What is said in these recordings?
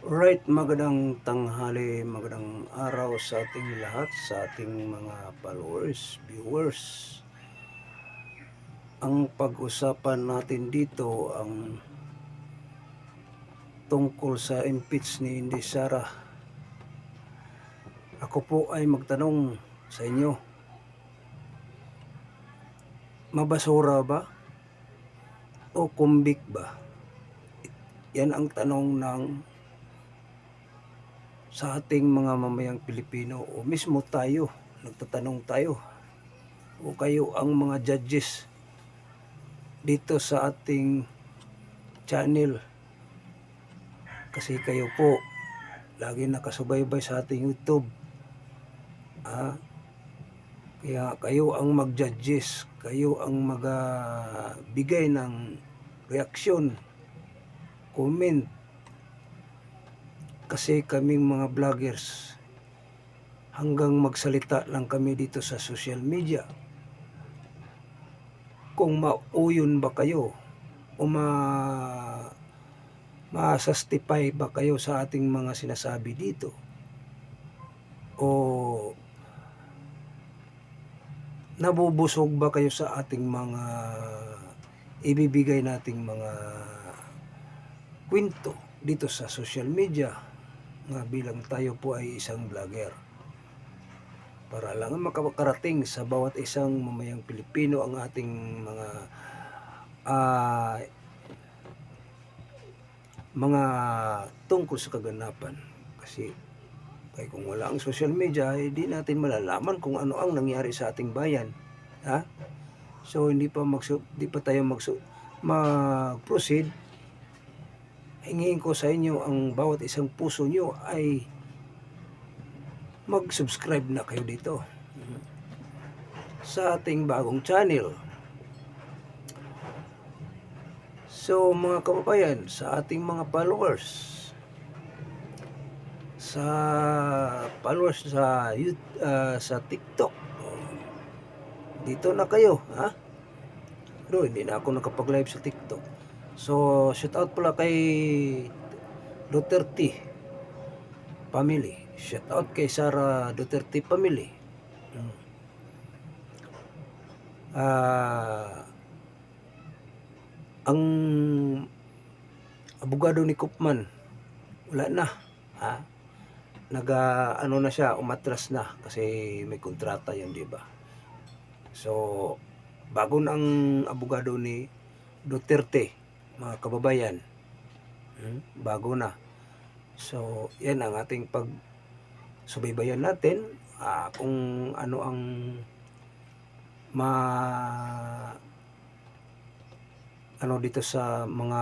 Right, magandang tanghali, magandang araw sa ating lahat, sa ating mga followers, viewers. Ang pag-usapan natin dito ang tungkol sa impeach ni Inday Sara. Ako po ay magtanong sa inyo, mabasura ba o kumbik ba? Yan ang tanong ng sa ating mga mamayang Pilipino o mismo tayo, nagtatanong tayo o kayo ang mga judges dito sa ating channel. Kasi kayo po lagi nakasubaybay sa ating YouTube. Kaya kayo ang mag-judges, kayo ang magbigay ng reaksyon, comment. Kasi kaming mga vloggers, hanggang magsalita lang kami dito sa social media. Kung mauyon ba kayo o ma-justify ba kayo sa ating mga sinasabi dito, o nabubusog ba kayo sa ating mga ibibigay nating mga kwento dito sa social media nga bilang tayo po ay isang vlogger, para lang makakarating sa bawat isang mamayang Pilipino ang ating mga tungkol sa kaganapan. Kasi kung wala ang social media, hindi natin malalaman kung ano ang nangyari sa ating bayan. So hindi pa tayo mag-proceed. Hingiin ko sa inyo, ang bawat isang puso nyo ay mag-subscribe na kayo dito sa ating bagong channel. So mga kababayan, sa ating mga followers sa TikTok, dito na kayo, Pero hindi na ako nakapag-live sa TikTok. So shout out pala kay Duterte family, shout out kay Sara Duterte family. Ang abogado ni Koopman wala na, ano na siya, umatras na kasi may kontrata yun, di ba? So bago na ang abogado ni Duterte, mga kababayan, bago na. So yan ang ating pagsubaybayan natin, kung ano ang dito sa mga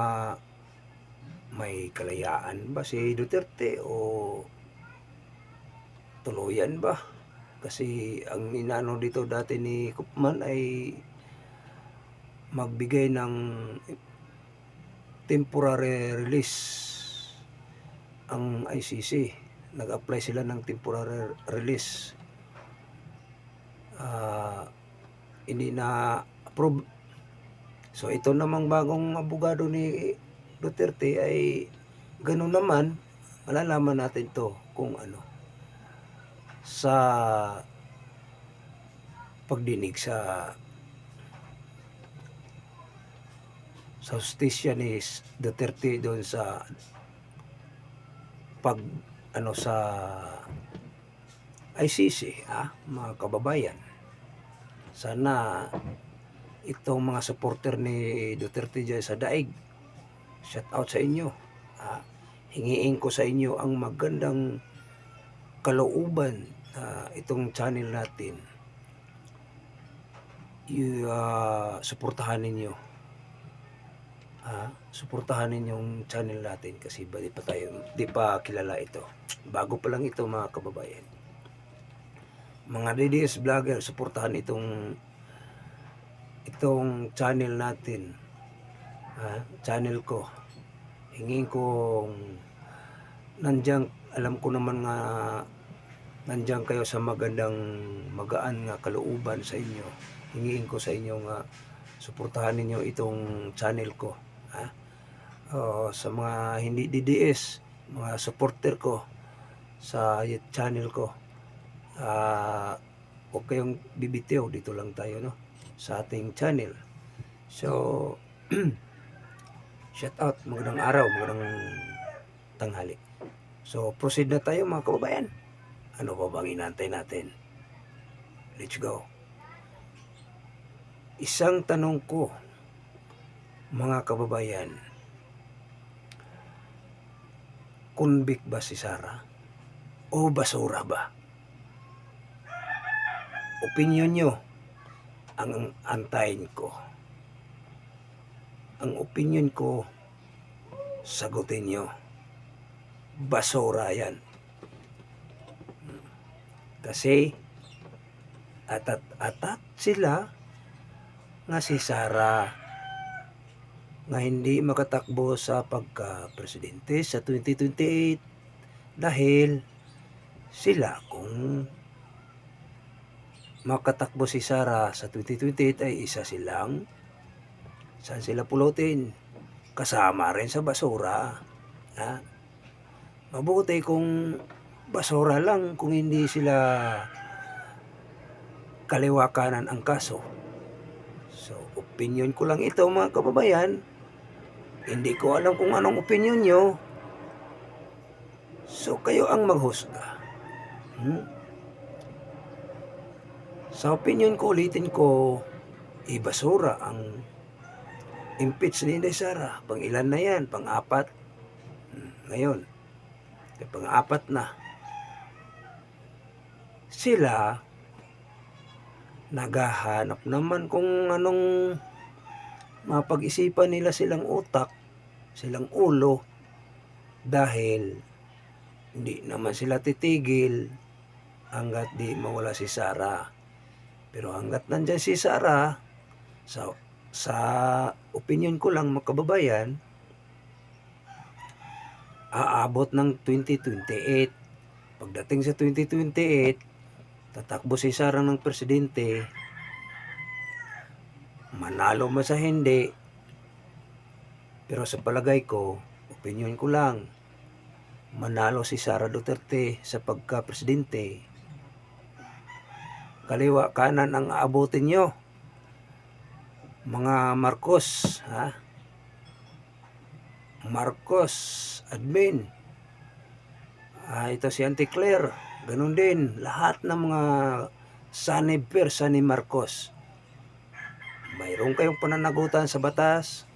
may kalayaan ba si Duterte o tuluyan ba? Kasi ang inano dito dati ni Koopman ay magbigay ng temporary release ang ICC. Nag-apply sila ng temporary release. Hindi na approve. So ito namang bagong abogado ni Duterte ay ganun naman. Malalaman natin to kung ano sa pagdinig sa hustisya ni Duterte doon sa sa ICC, mga kababayan. Sana itong mga supporter ni Duterte dyan sa daig, shout out sa inyo. Hingiin ko sa inyo ang magandang kalooban, itong channel natin. Suportahan ninyo. Suportahan ninyong channel natin kasi di pa kilala ito. Bago pa lang ito, mga kababayan. Mga DDS vlogger, suportahan itong channel natin, channel ko. Hingin kong nandiyan, alam ko naman nga nandiyan kayo sa magaan nga kalooban sa inyo. Hingiin ko sa inyo nga suportahan ninyo itong channel ko. Sa mga hindi DDS, mga supporter ko sa channel ko. Huwag kayong bibitiw, dito lang tayo, no, sa ating channel. So, shout out, magandang araw, magandang tanghali. So, proceed na tayo mga kababayan. Ano pa bang inantay natin? Let's go. Isang tanong ko, mga kababayan, convict ba si Sara o basura ba? Opinion nyo ang antayin ko. Ang opinion ko, sagutin nyo, basura yan. Kasi atat sila nga si Sara nga hindi makatakbo sa pagka-presidente sa 2028 dahil sila, kung makatakbo si Sara sa 2028 ay isa silang, saan sila pulutin? Kasama rin sa basura. Ha? Mabuti kung basura lang, kung hindi sila kaliwa kanan ang kaso. So, opinion ko lang ito mga kababayan. Hindi ko alam kung anong opinion nyo. So, kayo ang maghusga. Sa opinion ko, ulitin ko, basura ang impeach ni Inday Sara. Pang ilan na yan? Pang-apat. Ngayon, pang-apat na. Sila naghahanap naman kung anong mapag-isipan nila, silang utak, silang ulo, dahil hindi naman sila titigil hanggat di mawala si Sara. Pero hanggat nandyan si Sara, sa opinion ko lang mga kababayan, aabot ng 2028. Pagdating sa 2028, tatakbo si Sara ng presidente, manalo man sa hindi, pero sa palagay ko, opinion ko lang, manalo si Sara Duterte sa pagka-presidente. Kaliwa kanan ang aabutin nyo, mga Marcos, ha? Marcos admin, ito si Auntie Claire, ganun din, lahat ng mga Sanay Marcos. Mayroon kayong pananagutan sa batas,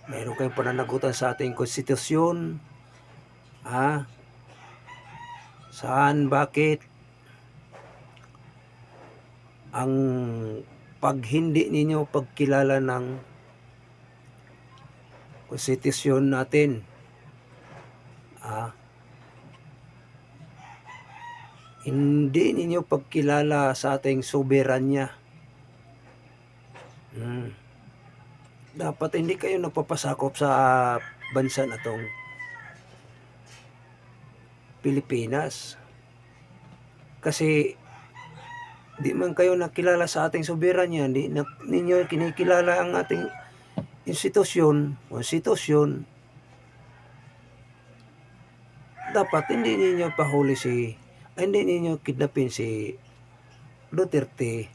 mayroon kayong pananagutan sa ating konstitusyon, saan, bakit ang pag hindi ninyo pagkilala ng konstitusyon natin, hindi ninyo pagkilala sa ating soberanya, dapat hindi kayo nagpapasakop sa bansa na tong Pilipinas. Kasi di man kayo nakilala sa ating soberanya, di ninyo kinikilala ang ating institusyon, konstitusyon, dapat hindi ninyo pahuli hindi ninyo kidnapin si Duterte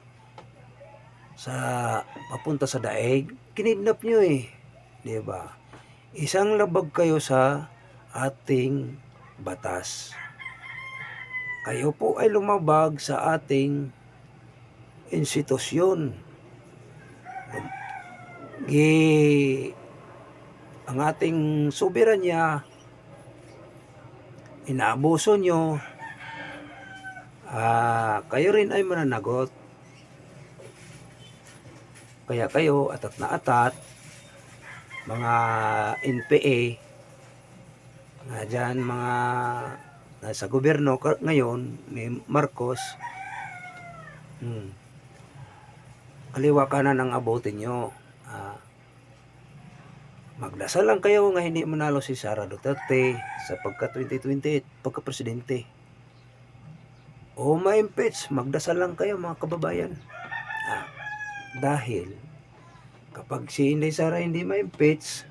sa papunta sa daig. Kinidnap nyo di ba? Isang labag kayo sa ating batas. Kayo po ay lumabag sa ating institusyon. Ang ating soberanya inaabuso nyo, kayo rin ay mananagot. Kaya kayo, atat na atat, mga NPA, nga dyan, mga nasa gobyerno ngayon, ni Marcos, kaliwa kanan ang abutin nyo. Magdasal lang kayo nga hindi manalo si Sara Duterte sa pagka 2028, pagka presidente. O ma-impeach, magdasal lang kayo mga kababayan. Dahil kapag si Inday Sara hindi ma-impeach,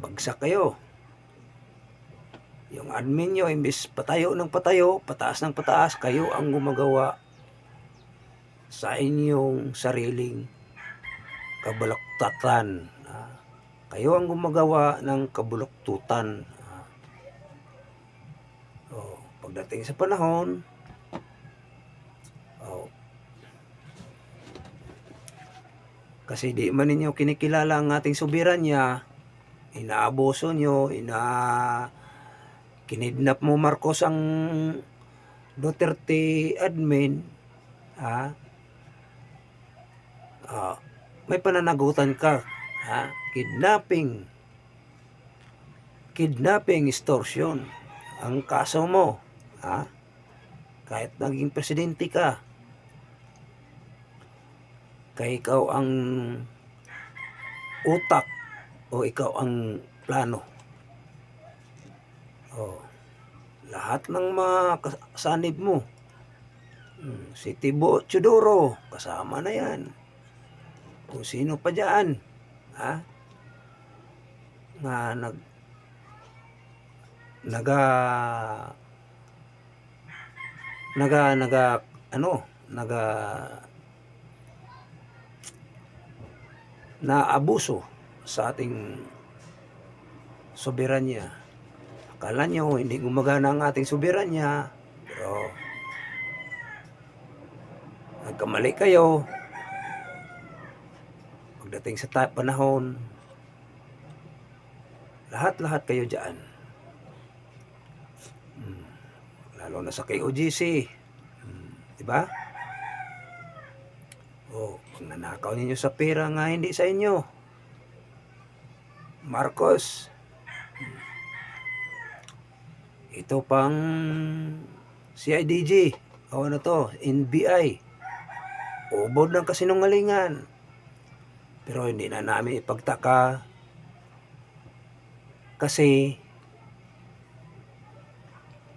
bagsak kayo. Yung admin nyo, imbis patayo ng patayo, pataas ng pataas, kayo ang gumagawa sa inyong sariling kabalaktatan. Kayo ang gumagawa ng kabuluktutan. Pagdating sa panahon, kasi di man ninyo kinikilala ang ating soberanya, inaaboso nyo, kinidnap mo Marcos ang Duterte admin, may pananagutan ka, kidnapping, extortion ang kaso mo, kahit naging presidente ka, kaya ikaw ang utak o ikaw ang plano. Lahat ng mga kasanib mo, si Tibo Chudoro, kasama na yan. Kung sino pa dyan, na naabuso sa ating soberanya. Akala nyo hindi gumagana ang ating soberanya, pero nagkamali kayo. Pagdating sa panahon, lahat kayo dyan, lalo na sa KOGC, diba? Pag nanakaw ninyo sa pera nga hindi sa inyo, Marcos, ito pang CIDG, NBI, ubod ng kasinungalingan. Pero hindi na namin ipagtaka kasi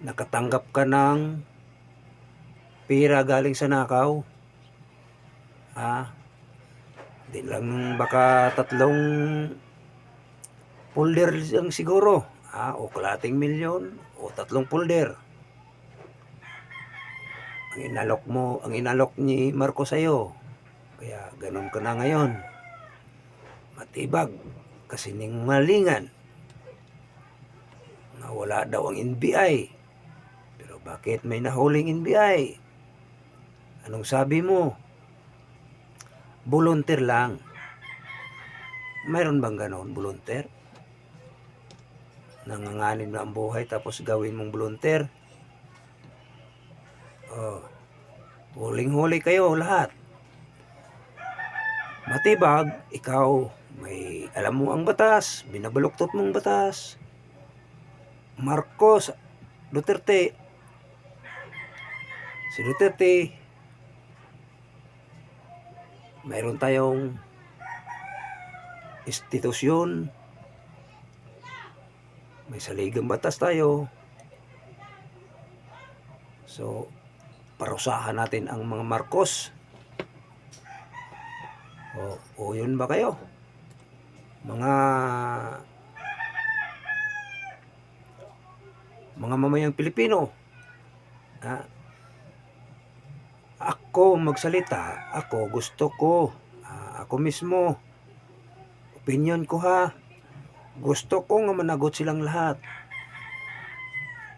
nakatanggap ka ng pera galing sa nakaw. Hindi lang baka 3 folder lang siguro, o kalating milyon o 3 folder ang inalok ni Marcos sa'yo. Kaya ganun ka na ngayon, matibag kasi ningalingan na wala daw ang NBI. Pero bakit may nahuling NBI? Anong sabi mo? Volunteer lang. Mayroon bang ganon, volunteer? Nanganganib na ang buhay tapos gawin mong volunteer? Huling-huli kayo lahat. Matibag, ikaw may alam mo ang batas, binabaluktot mong batas. Marcos, Duterte, si Duterte, mayroon tayong institusyon, may saligang batas tayo. So, parusahan natin ang mga Marcos. O yun ba kayo? Mga mamayang Pilipino. Ako magsalita, ako gusto ko, ako mismo, opinion ko gusto ko nga managot silang lahat.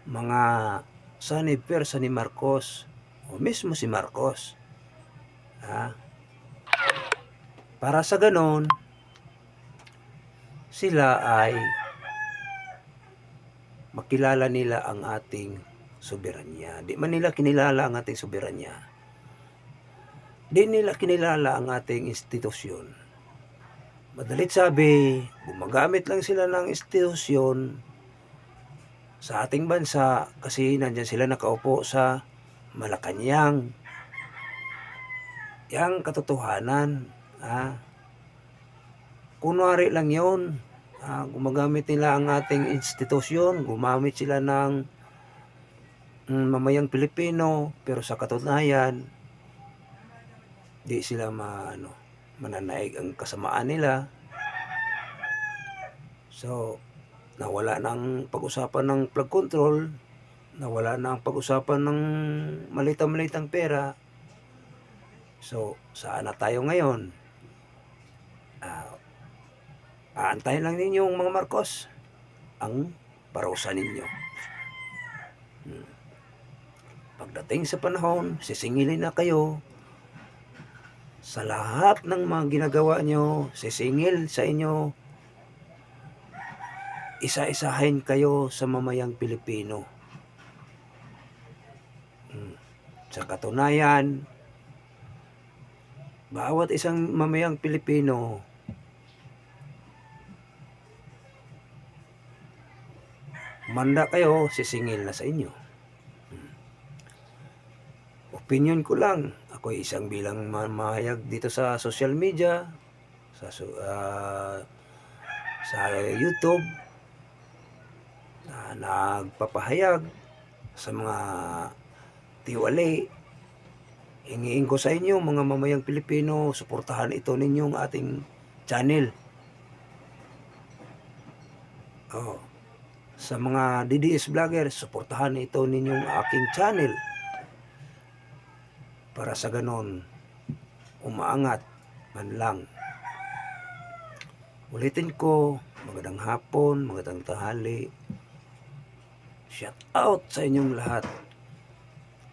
Mga sanib persa ni Marcos, o mismo si Marcos. Para sa ganon, sila ay makilala nila ang ating soberanya. Di man nila kinilala ang ating soberanya. Di nila kinilala ang ating institusyon. Madalit sabi, gumagamit lang sila ng institusyon sa ating bansa kasi nandyan sila nakaupo sa Malacanang. Yang katotohanan, kunwari lang yun. Gumagamit nila ang ating institusyon, gumamit sila ng mamayang Pilipino, pero sa katunayan, di sila mananaig ang kasamaan nila. So, nawala na ang pag-usapan ng flood control, nawala na ang pag-usapan ng malita-malitang pera. So, saan na tayo ngayon? Ah, aantayin lang ninyo mga Marcos ang parusa ninyo. Pagdating sa panahon, sisingilin na kayo sa lahat ng mga ginagawa nyo, sisingil sa inyo, isa-isahin kayo sa mamayang Pilipino. Sa katunayan, bawat isang mamayang Pilipino manda kayo, sisingil na sa inyo. Opinion ko lang, ako isang bilang mahayag dito sa social media, sa YouTube, na nagpapahayag sa mga tiwali. Hingiin ko sa inyo mga mamayang Pilipino, suportahan ito ninyong ating channel. Sa mga DDS vlogger, suportahan ito ninyong aking channel. Para sa ganon, umaangat man lang. Ulitin ko, magandang hapon, magandang tanghali. Shout out sa inyong lahat.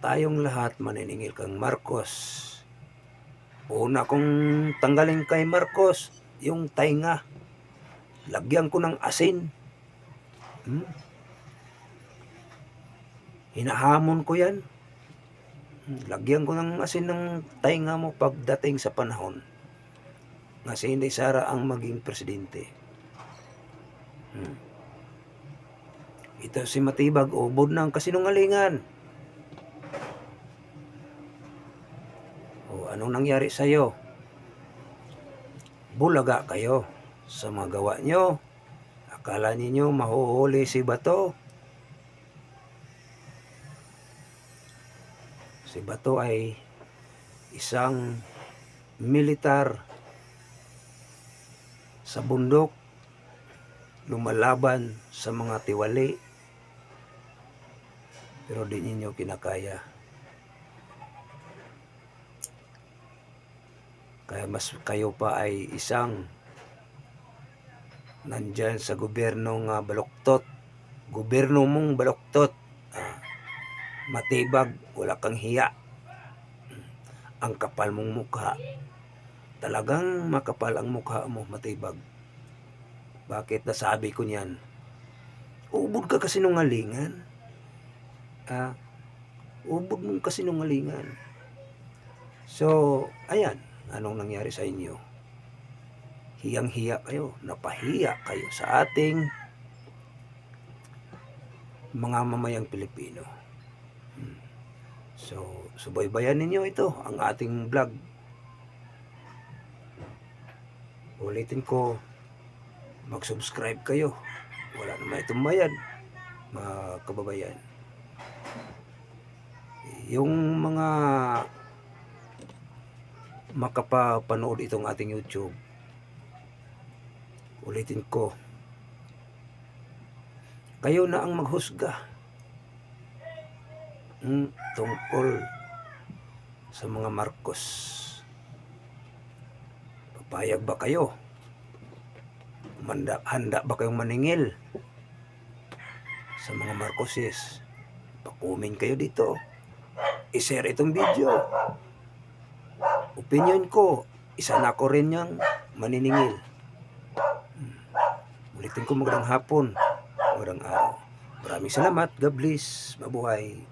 Tayong lahat maniningil kang Marcos. Una kong tanggalin kay Marcos, yung tainga. Lagyan ko ng asin. Hinahamon ko yan. Lagyan ko ng asin ng tainga mo pagdating sa panahon na si Inday Sara ang maging presidente. Ito si Matibag, ubod ng kasinungalingan. O anong nangyari sa'yo? Bulaga kayo sa mga gawa nyo. Akala ninyo mahuhuli si Bato. Si Bato ay isang militar sa bundok, lumalaban sa mga tiwali, pero di ninyo kinakaya. Kaya mas kayo pa ay isang nandyan sa gobyerno nga baluktot, gobyerno mong baluktot. Matibag, wala kang hiya. Ang kapal mong mukha. Talagang makapal ang mukha mo, Matibag. Bakit nasabi ko niyan? Ubod ka kasinungalingan. Ubod mong kasinungalingan. So, ayan. Anong nangyari sa inyo? Hiyang-hiya kayo. Napahiya kayo sa ating mga mamayang Pilipino. So, subaybayan ninyo ito, ang ating vlog. Ulitin ko, mag-subscribe kayo. Wala naman itong bayad, mga kababayan. Yung mga makapapanood itong ating YouTube, ulitin ko, kayo na ang maghusga tungkol sa mga Marcos. Papayag ba kayo? Handa ba kayong maningil sa mga Marcoses? Pa-comment kayo dito. I-share itong video. Opinion ko, isa na ko rin niyang maniningil. Ulitin ko, magandang hapon, magandang araw. Maraming salamat. God bless. Mabuhay.